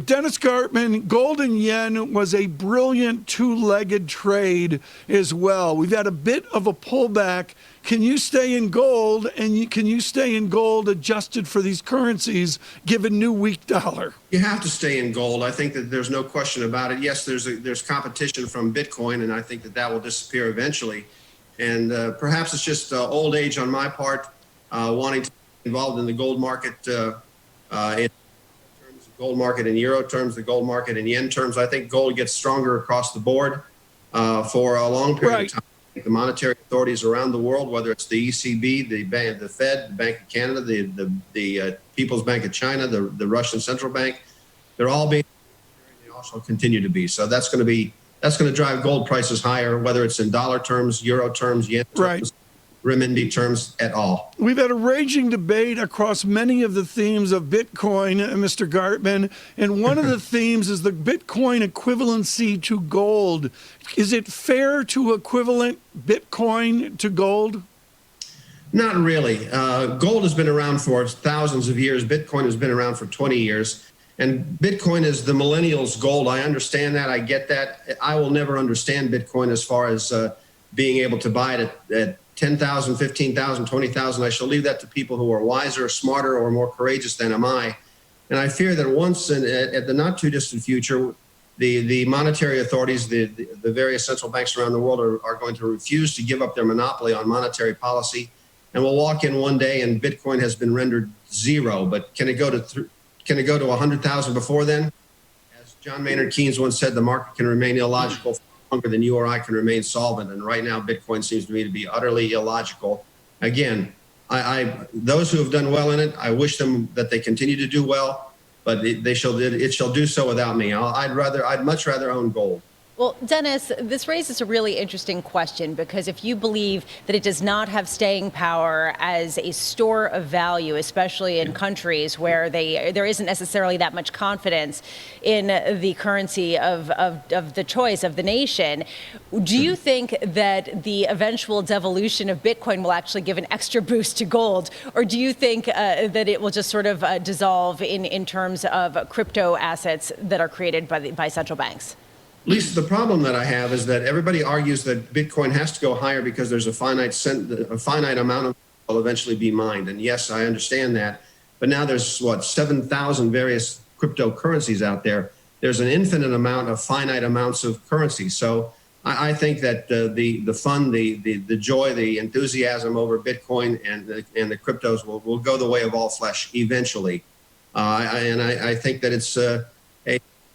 Dennis Gartman, gold and yen was a brilliant two-legged trade as well. We've had a bit of a pullback. Can you stay in gold, and can you stay in gold adjusted for these currencies given new weak dollar? You have to stay in gold. I think that there's no question about it. Yes, there's competition from Bitcoin, and I think that will disappear eventually. And perhaps it's just old age on my part, wanting to be involved in the gold market in terms of gold market in euro terms, the gold market in yen terms. I think gold gets stronger across the board for a long period of time. The monetary authorities around the world, whether it's the ECB, the Fed, the Bank of Canada, the People's Bank of China, the Russian Central Bank, they're all being, and they also continue to be. So that's going to drive gold prices higher, whether it's in dollar terms, euro terms, yen terms, renminbi terms at all. We've had a raging debate across many of the themes of Bitcoin, Mr. Gartman, and one of the themes is the Bitcoin equivalency to gold. Is it fair to equivalent Bitcoin to gold? Not really. Gold has been around for thousands of years. Bitcoin has been around for 20 years. And Bitcoin is the millennials' gold. I understand that. I get that. I will never understand Bitcoin as far as being able to buy it at 10,000, 15,000, 20,000. I shall leave that to people who are wiser, smarter, or more courageous than am I. And I fear that once at the not too distant future, the monetary authorities, the various central banks around the world are going to refuse to give up their monopoly on monetary policy. And we'll walk in one day and Bitcoin has been rendered zero. But can it go to 100,000 before then? As John Maynard Keynes once said, the market can remain illogical for longer than you or I can remain solvent. And right now, Bitcoin seems to me to be utterly illogical. Again, those who have done well in it, I wish them that they continue to do well, but it shall do so without me. I'd much rather own gold. Well, Dennis, this raises a really interesting question, because if you believe that it does not have staying power as a store of value, especially in countries where there isn't necessarily that much confidence in the currency of the choice of the nation, do you think that the eventual devolution of Bitcoin will actually give an extra boost to gold? Or do you think that it will just sort of dissolve in terms of crypto assets that are created by central banks? Lisa, the problem that I have is that everybody argues that Bitcoin has to go higher because there's a finite amount of it will eventually be mined. And yes, I understand that. But now there's 7,000 various cryptocurrencies out there. There's an infinite amount of finite amounts of currency. So I think that the fun, the joy, the enthusiasm over Bitcoin and the cryptos will go the way of all flesh eventually. And I think that it's a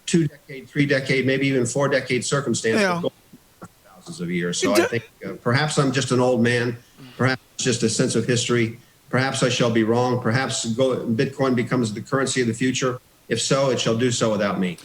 2-decade, 3-decade, maybe even 4-decade circumstance for thousands of years. So I think perhaps I'm just an old man. Perhaps it's just a sense of history. Perhaps I shall be wrong. Perhaps Bitcoin becomes the currency of the future. If so, it shall do so without me.